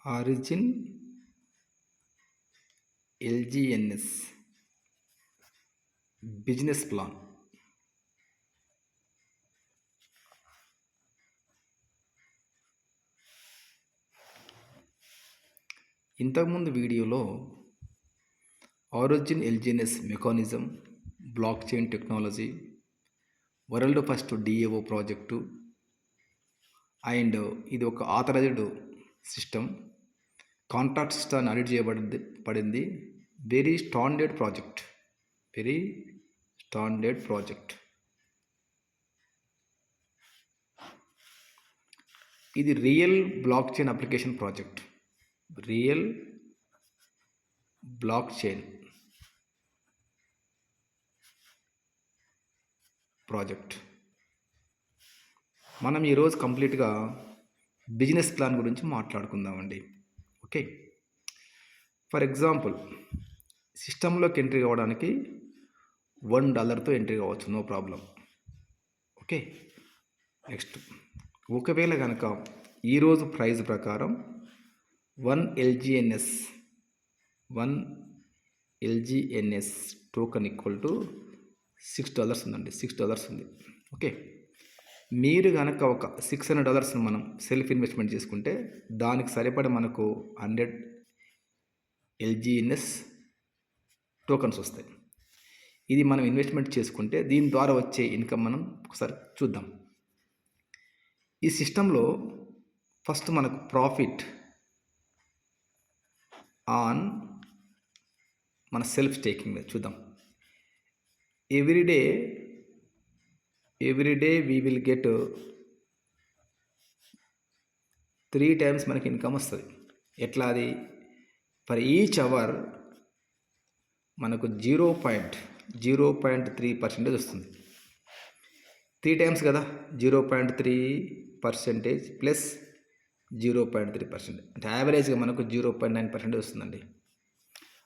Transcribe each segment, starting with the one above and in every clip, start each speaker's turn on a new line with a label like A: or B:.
A: Origin ఎల్జిఎన్ఎస్ business plan. ఇంతకుముందు వీడియోలో origin LGNS mechanism, blockchain technology, world first DAO project and ఇది ఒక authorized system, contract system audit చేయబడింది. Very standard project. ఇది real blockchain application project. మనం ఈరోజు కంప్లీట్గా బిజినెస్ ప్లాన్ గురించి మాట్లాడుకుందామండి. ఓకే, ఫర్ ఎగ్జాంపుల్ సిస్టంలోకి ఎంట్రీ కావడానికి $1తో ఎంట్రీ కావచ్చు, నో ప్రాబ్లం. ఓకే, నెక్స్ట్ ఒకవేళ కనుక ఈరోజు ప్రైస్ ప్రకారం 1 LGNS టోకెన్ ఈక్వల్ టు $6 ఉందండి. $6 ఉంది. ఓకే, మీరు కనుక ఒక $600 మనం సెల్ఫ్ ఇన్వెస్ట్మెంట్ చేసుకుంటే దానికి సరిపడే మనకు 100 LGNS టోకన్స్ వస్తాయి. ఇది మనం ఇన్వెస్ట్మెంట్ చేసుకుంటే దీని ద్వారా వచ్చే ఇన్కమ్ మనం ఒకసారి చూద్దాం. ఈ సిస్టంలో ఫస్ట్ మనకు ప్రాఫిట్ ఆన్ మన సెల్ఫ్ స్టేకింగ్ మీద చూద్దాం. Everyday we will get 3 times మనకి ఇన్కమ్ వస్తుంది. ఎట్లా అది? ఫర్ ఈచ్ అవర్ మనకు 0.3% వస్తుంది. 3 times కదా, 0.3% ప్లస్ 0.3% అంటే యావరేజ్గా మనకు 0.9% వస్తుందండి.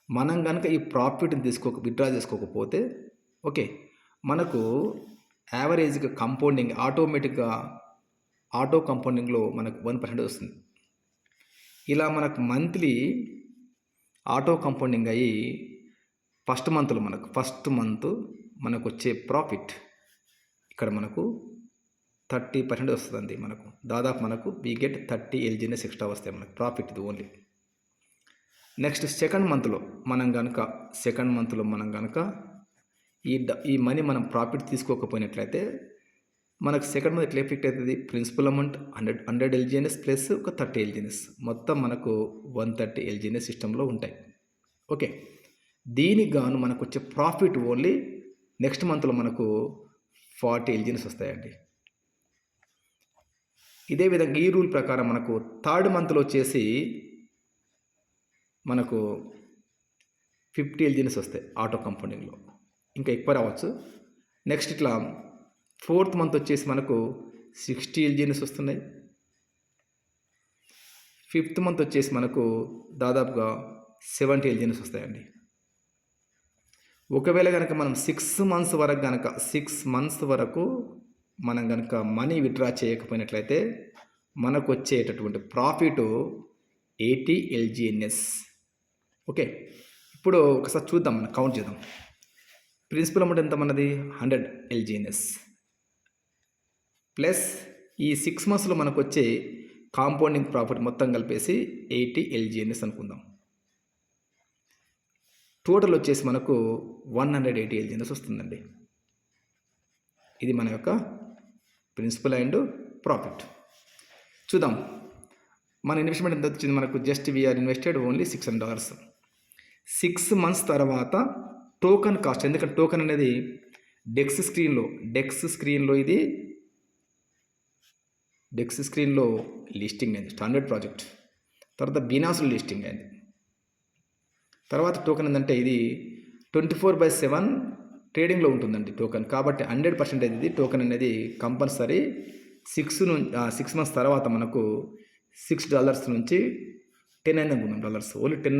A: మనం కనుక ఈ ప్రాఫిట్ని విత్డ్రా చేసుకోకపోతే ఓకే, మనకు యావరేజ్గా కంపౌండింగ్ ఆటో కంపౌండింగ్లో మనకు 1% వస్తుంది. ఇలా మనకు మంత్లీ ఆటో కంపౌండింగ్ అయ్యి ఫస్ట్ మంత్ మనకు వచ్చే ప్రాఫిట్ ఇక్కడ మనకు 30% వస్తుందండి. మనకు దాదాపు మనకు వీ గెట్ 30 LGNS ఎక్స్ట్రా వస్తాయి మనకు ప్రాఫిట్, ఇది ఓన్లీ. నెక్స్ట్ సెకండ్ మంత్లో మనం కనుక ఈ మనీ మనం ప్రాఫిట్ తీసుకోకపోయినట్లయితే మనకు సెకండ్ మంత్ ఎట్లా ఎఫెక్ట్ అవుతుంది? ప్రిన్సిపల్ అమౌంట్ 100 LGNS ప్లస్ ఒక 30 LGNS, మొత్తం మనకు 130 LGNS సిస్టంలో ఉంటాయి. ఓకే, దీనికి గాను మనకు వచ్చే ప్రాఫిట్ ఓన్లీ నెక్స్ట్ మంత్లో మనకు 40 LGNS వస్తాయండి. ఇదే విధంగా ఈ రూల్ ప్రకారం మనకు థర్డ్ మంత్లో వచ్చేసి మనకు 50 LGNS వస్తాయి ఆటో కంపౌండింగ్లో, ఇంకా ఎక్కువ రావచ్చు. నెక్స్ట్ ఇట్లా ఫోర్త్ మంత్ వచ్చేసి మనకు 60 LGNS వస్తున్నాయి. ఫిఫ్త్ మంత్ వచ్చేసి మనకు దాదాపుగా 70 LGNS వస్తాయండి. ఒకవేళ కనుక మనం 6 months వరకు మనం కనుక మనీ విత్డ్రా చేయకపోయినట్లయితే మనకు వచ్చేటటువంటి ప్రాఫిట్ 80 LGNS. ఓకే, ఇప్పుడు ఒకసారి చూద్దాం, మనం కౌంట్ చేద్దాం. ప్రిన్సిపల్ అమౌంట్ ఎంత మనది? 100 LGNS ప్లస్ ఈ 6 monthsలో మనకు వచ్చే కాంపౌండింగ్ ప్రాఫిట్ మొత్తం కలిపేసి 80 LGNS అనుకుందాం. టోటల్ వచ్చేసి మనకు 180 LGNS వస్తుందండి. ఇది మన యొక్క ప్రిన్సిపల్ అండ్ ప్రాఫిట్. చూద్దాం మన ఇన్వెస్ట్మెంట్ ఎంత వచ్చింది మనకు. Just we are invested only $600. 6 months తర్వాత టోకన్ కాస్ట్, ఎందుకంటే టోకన్ అనేది డెక్స్ స్క్రీన్లో లిస్టింగ్ అయింది, స్టాండర్డ్ ప్రాజెక్ట్. తర్వాత బీనాస్లో లిస్టింగ్ అయింది. తర్వాత టోకన్ ఏంటంటే ఇది 24/7 ట్రేడింగ్లో ఉంటుందండి టోకన్. కాబట్టి 100% ఇది టోకన్ అనేది కంపల్సరీ 6 months తర్వాత మనకు $6 నుంచి 10 అయింది అనుకుందాం. ఓన్లీ 10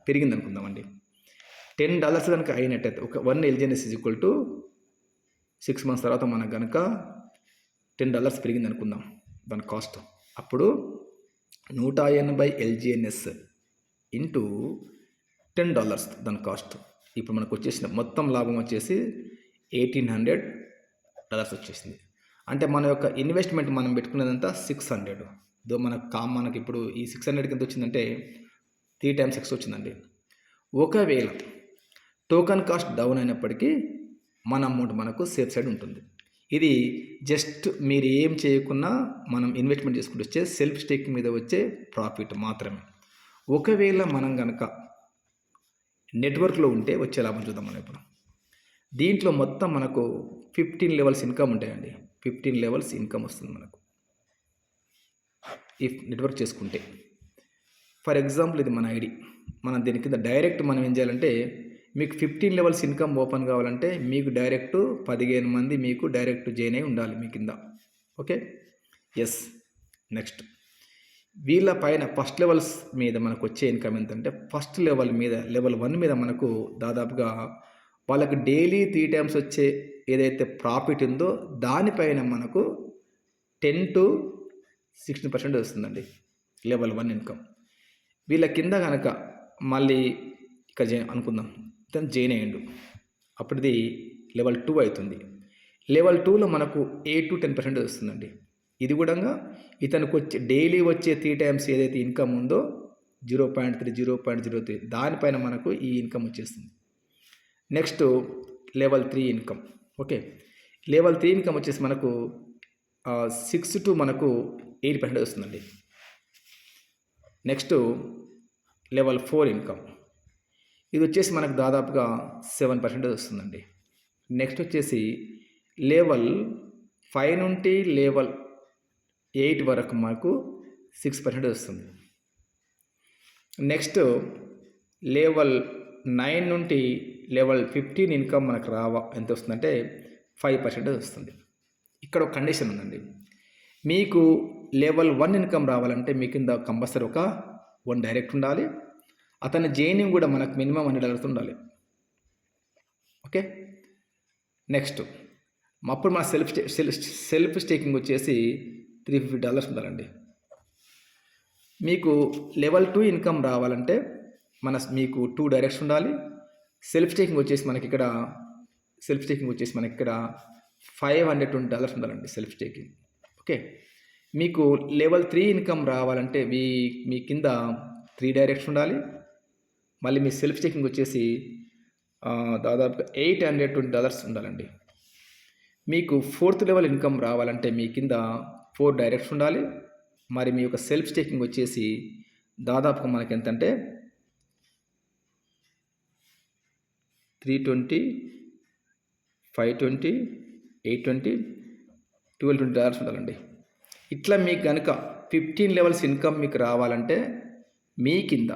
A: పెరిగింది అనుకుందామండి. $10 కనుక అయినట్టయితే ఒక 1 LGNS is equal to 6 months తర్వాత మనకు కనుక $10 పెరిగింది అనుకుందాం దాని కాస్ట్. అప్పుడు 180 LGNS ఇంటూ $10 దాని కాస్ట్. ఇప్పుడు మనకు వచ్చేసిన మొత్తం లాభం వచ్చేసి $1,800 వచ్చేసింది. అంటే మన యొక్క ఇన్వెస్ట్మెంట్ మనం పెట్టుకున్నదంతా 600. మనకి ఇప్పుడు ఈ 600 ఎంత వచ్చిందంటే 3 times 6 వచ్చిందండి. ఒకవేళ టోకన్ కాస్ట్ డౌన్ అయినప్పటికీ మన అమౌంట్ మనకు సేఫ్ సైడ్ ఉంటుంది. ఇది జస్ట్ మీరు ఏం చేయకున్నా మనం ఇన్వెస్ట్మెంట్ చేసుకుంటూ వచ్చే సెల్ఫ్ స్టేకింగ్ మీద వచ్చే ప్రాఫిట్ మాత్రమే. ఒకవేళ మనం కనుక నెట్వర్క్లో ఉంటే వచ్చే లాభం చూద్దాం మనం ఇప్పుడు. దీంట్లో మొత్తం మనకు 15 levels ఇన్కమ్ ఉంటాయండి. 15 levels ఇన్కమ్ వస్తుంది మనకు ఈ నెట్వర్క్ చేసుకుంటే. ఫర్ ఎగ్జాంపుల్ ఇది మన ఐడి. మనం దీని కింద డైరెక్ట్ మనం ఏం చేయాలంటే, మీకు 15 levels ఇన్కమ్ ఓపెన్ కావాలంటే మీకు డైరెక్ట్ 15 మంది మీకు డైరెక్ట్ జాయిన్ అయి ఉండాలి మీ కింద. Okay, yes. నెక్స్ట్ వీళ్ళ పైన ఫస్ట్ లెవెల్స్ మీద మనకు వచ్చే ఇన్కమ్ ఎంతంటే, ఫస్ట్ లెవెల్ మీద లెవెల్ 1 మీద మనకు దాదాపుగా వాళ్ళకి డైలీ 3 times వచ్చే ఏదైతే ప్రాఫిట్ ఉందో దానిపైన మనకు 10 to 16% వస్తుందండి లెవెల్ 1 ఇన్కమ్. వీళ్ళ కింద కనుక మళ్ళీ ఇక్కడ అనుకుందాం, ఇతను జాయిన్ అయ్యిండు, అప్పుడు ఇది లెవెల్ 2 అవుతుంది. లెవెల్ 2లో మనకు 8 to 10% వస్తుందండి. ఇది కూడా ఇతనికి వచ్చే డైలీ వచ్చే 3 times ఏదైతే ఇన్కమ్ ఉందో 0.3 దానిపైన మనకు ఈ ఇన్కమ్ వచ్చేస్తుంది. Next level 3 income. Okay, level 3 income వచ్చేసి మనకు 6 to మనకు 8% వస్తుందండి. నెక్స్ట్ లెవెల్ 4 ఇన్కమ్, ఇది వచ్చేసి మనకు దాదాపుగా 7% వస్తుందండి. నెక్స్ట్ వచ్చేసి లెవెల్ 5 నుండి లెవెల్ 8 వరకు మనకు 6% వస్తుంది. నెక్స్ట్ లెవెల్ 9 నుండి లెవెల్ 15 ఇన్కమ్ మనకు ఎంత వస్తుందంటే 5% వస్తుంది. ఇక్కడ ఒక కండిషన్ ఉందండి, మీకు లెవెల్ 1 ఇన్కమ్ రావాలంటే మీ కింద కంపల్సరీ ఒక 1 డైరెక్ట్ ఉండాలి. అతని జాయినింగ్ కూడా మనకు మినిమం $100 ఉండాలి. ఓకే, నెక్స్ట్ అప్పుడు మన సెల్ఫ్ స్టేకింగ్ వచ్చేసి $350 ఉండాలండి. మీకు లెవెల్ 2 ఇన్కమ్ రావాలంటే మీకు 2 డైరెక్ట్స్ ఉండాలి. సెల్ఫ్ స్టేకింగ్ వచ్చేసి మనకి ఇక్కడ $520 ఉండాలండి సెల్ఫ్ స్టేకింగ్. ఓకే, మీకు లెవెల్ 3 ఇన్కమ్ రావాలంటే మీ కింద 3 డైరెక్ట్స్ ఉండాలి. మళ్ళీ మీ సెల్ఫ్ స్టేకింగ్ వచ్చేసి దాదాపుగా $820 ఉండాలండి. మీకు 4th లెవెల్ ఇన్కమ్ రావాలంటే మీ కింద 4 డైరెక్ట్స్ ఉండాలి. మరి మీ యొక్క సెల్ఫ్ స్టేకింగ్ వచ్చేసి దాదాపుగా మనకి ఎంతంటే 320, 520, 820, $1220 ఉండాలండి. ఇట్లా మీకు కనుక 15 levels ఇన్కమ్ మీకు రావాలంటే మీ కింద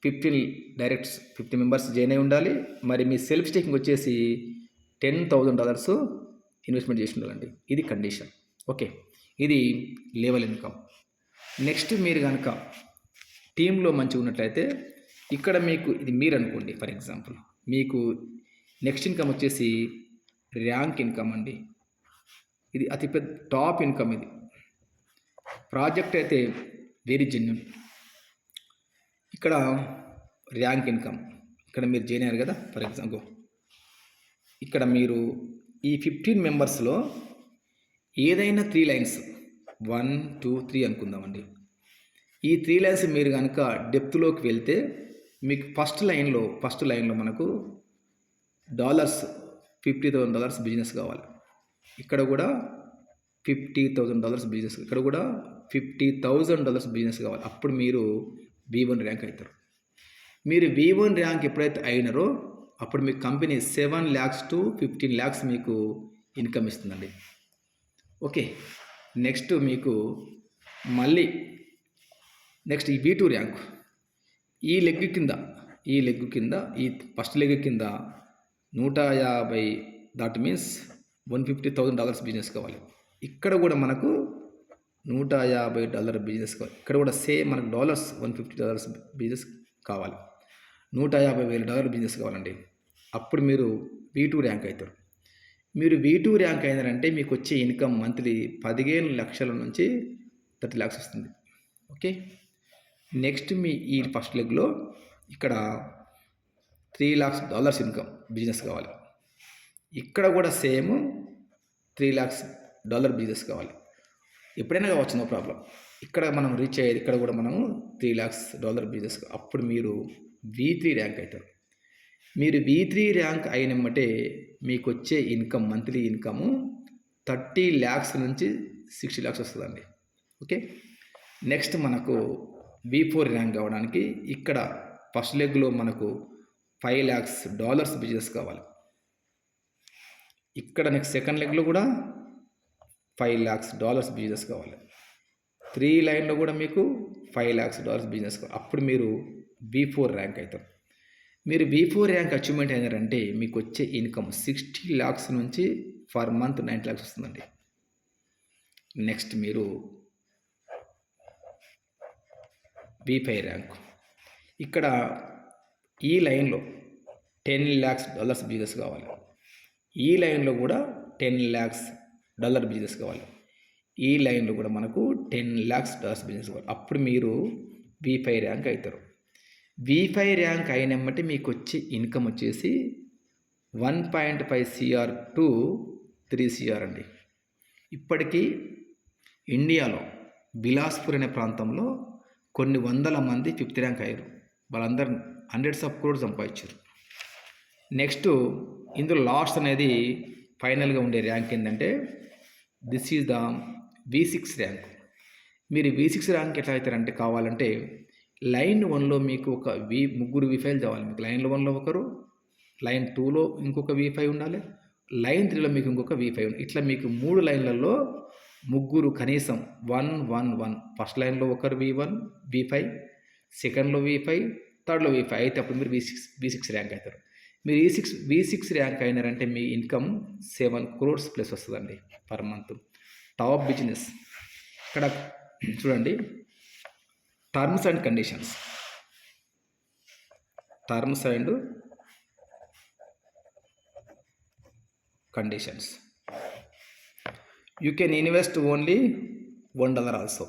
A: 15 డైరెక్ట్స్ 50 members జాయిన్ అయి ఉండాలి. మరి మీ సెల్ఫ్ స్టేకింగ్ వచ్చేసి $10,000 ఇన్వెస్ట్మెంట్ చేసి ఉండాలండి. ఇది కండిషన్. ఓకే, ఇది లెవెల్ ఇన్కమ్. నెక్స్ట్ మీరు కనుక టీంలో మంచిగా ఉన్నట్లయితే ఇక్కడ మీకు ఇది మీరు అనుకోండి, ఫర్ ఎగ్జాంపుల్ మీకు నెక్స్ట్ ఇన్కమ్ వచ్చేసి ర్యాంక్ ఇన్కమ్ అండి. ఇది అతిపెద్ద టాప్ ఇన్కమ్. ఇది ప్రాజెక్ట్ అయితే వెరీ జెన్యూన్. ఇక్కడ ర్యాంక్ ఇన్కమ్, ఇక్కడ మీరు జాయిన్ అయ్యారు కదా, ఫర్ ఎగ్జాంపుల్ ఇక్కడ మీరు ఈ 15 membersలో ఏదైనా 3 lines 1, 2, 3 అనుకుందామండి. ఈ 3 lines మీరు కనుక డెప్త్లోకి వెళ్తే మీకు ఫస్ట్ లైన్లో మనకు $50,000 బిజినెస్ కావాలి. ఇక్కడ కూడా $50,000 బిజినెస్, ఇక్కడ కూడా $50,000 బిజినెస్ కావాలి. అప్పుడు మీరు V1 ర్యాంక్ అవుతారు. మీరు V1 ర్యాంక్ ఎప్పుడైతే అయినారో అప్పుడు మీకు కంపెనీ 7 lakhs to 15 lakhs మీకు ఇన్కమ్ ఇస్తుందండి. ఓకే, నెక్స్ట్ మీకు మళ్ళీ నెక్స్ట్ ఈ V2 ర్యాంక్, ఈ లెగ్ కింద ఈ ఫస్ట్ లెగ్ కింద 150, దట్ మీన్స్ $150,000 బిజినెస్ కావాలి. ఇక్కడ కూడా మనకు $150 బిజినెస్ కావాలి. ఇక్కడ కూడా సేమ్ మనకు $150 బిజినెస్ కావాలి. $150,000 బిజినెస్ కావాలండి. అప్పుడు మీరు V2 ర్యాంక్ అవుతారు. మీరు V2 ర్యాంక్ అయినారంటే మీకు వచ్చే ఇన్కమ్ మంత్లీ 15 లక్షల నుంచి 30 lakhs వస్తుంది. ఓకే, నెక్స్ట్ మీ ఈ ఫస్ట్ లెగ్లో ఇక్కడ $3 lakhs ఇన్కమ్ బిజినెస్ కావాలి. ఇక్కడ కూడా సేమ్ $3 lakhs బిజినెస్ కావాలి. ఎప్పుడైనా కావచ్చు, నో ప్రాబ్లం. ఇక్కడ మనం రీచ్ అయ్యేది, ఇక్కడ కూడా మనము $3 lakhs బిజినెస్. అప్పుడు మీరు V3 ర్యాంక్ అవుతారు. మీరు V3 ర్యాంక్ అయినమ్మటే మీకు వచ్చే ఇన్కమ్, మంత్లీ ఇన్కము 30 lakhs నుంచి 60 lakhs వస్తుందండి. ఓకే, నెక్స్ట్ మనకు V4 ర్యాంక్ కావడానికి ఇక్కడ ఫస్ట్ లెగ్లో మనకు $5 lakhs బిజినెస్ కావాలి. ఇక్కడ నెక్స్ట్ సెకండ్ లెగ్లో కూడా $5 lakhs బిజినెస్ కావాలి. 3 లైన్లో కూడా మీకు $5 lakhs బిజినెస్ కావాలి. అప్పుడు మీరు V4 ర్యాంక్ అవుతారు. మీరు V4 ర్యాంక్ అచీవ్మెంట్ అయినారంటే మీకు వచ్చే ఇన్కమ్ 60 lakhs నుంచి ఫర్ మంత్ 90 lakhs వస్తుందండి. నెక్స్ట్ మీరు V5 ర్యాంక్. ఇక్కడ ఈ లైన్లో $10 lakhs బిజినెస్ కావాలి. ఈ లైన్లో కూడా $10 lakhs బిజినెస్ కావాలి. ఈ లైన్లో కూడా మనకు $10 lakhs బిజినెస్ కావాలి. అప్పుడు మీరు V5 ర్యాంక్ అవుతారు. V5 ర్యాంక్ అయినమ్మటి మీకు వచ్చే ఇన్కమ్ వచ్చేసి 1.5 crore to 3 crore అండి. ఇప్పటికీ ఇండియాలో బిలాస్పూర్ అనే ప్రాంతంలో కొన్ని వందల మంది 5th ర్యాంక్ అయ్యారు. వాళ్ళందరూ hundreds of crores సంపాదించారు. నెక్స్ట్ ఇందులో లాస్ట్ అనేది ఫైనల్గా ఉండే ర్యాంక్ ఏంటంటే this is the V6 rank. మీరు V6 ర్యాంక్ ఎట్లా అవుతారంటే, కావాలంటే లైన్ 1లో మీకు ఒక ముగ్గురు V5 కావాలి. మీకు లైన్ 1లో ఒకరు, లైన్ 2లో ఇంకొక V5 ఉండాలి, లైన్ 3లో మీకు ఇంకొక V5 ఉండాలి. ఇట్లా మీకు 3 లైన్లలో ముగ్గురు కనీసం 1-1-1. ఫస్ట్ లైన్లో ఒకరు V5, సెకండ్లో V5, థర్డ్లో V5 అయితే అప్పుడు మీరు V6 ర్యాంక్ అవుతారు. మీరు V6 ర్యాంక్ అయినారంటే మీ ఇన్కమ్ 7 crores ప్లస్ వస్తుందండి పర్ మంత్. Top business. ఇక్కడ చూడండి, terms and conditions. You can invest only $1 also.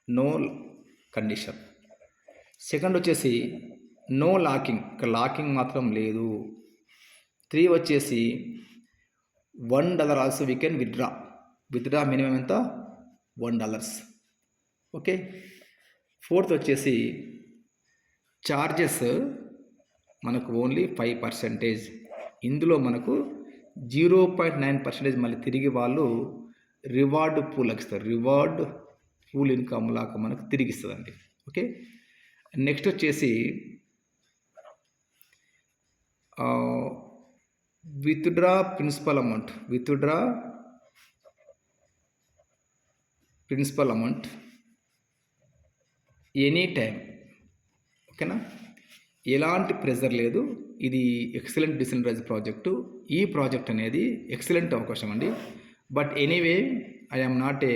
A: No condition. Second వచ్చేసి నో లాకింగ్. ఇక్కడ లాకింగ్ మాత్రం లేదు. 3 వచ్చేసి $1 also we can withdraw minimum ఎంత? $1. ఓకే. 4th వచ్చేసి చార్జెస్ మనకు ఓన్లీ 5%. ఇందులో మనకు 0.9% మళ్ళీ తిరిగి వాళ్ళు రివార్డ్ పూల్ ఇస్తారు. రివార్డ్ పూల్ ఇన్కమ్ లాగా మనకు తిరిగి ఇస్తుందండి. ఓకే. నెక్స్ట్ వచ్చేసి withdraw principal amount any time. ఓకేనా, ఎలాంటి ప్రెజర్ లేదు. ఇది ఎక్సలెంట్ డిసెంట్రలైజ్ ప్రాజెక్టు. ఈ ప్రాజెక్ట్ అనేది ఎక్సలెంట్ అవకాశం అండి. But anyway, I am not a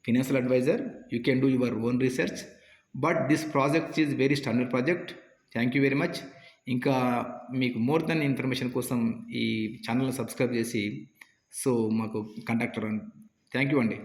A: financial advisor. You can do your own research. But this project is very standard project. Thank you very much. ఇంకా మీకు more than information కోసం ఈ ఛానల్ని subscribe చేసి మాకు కాంటాక్ట్ అవ్వండి. థ్యాంక్ యూ అండి.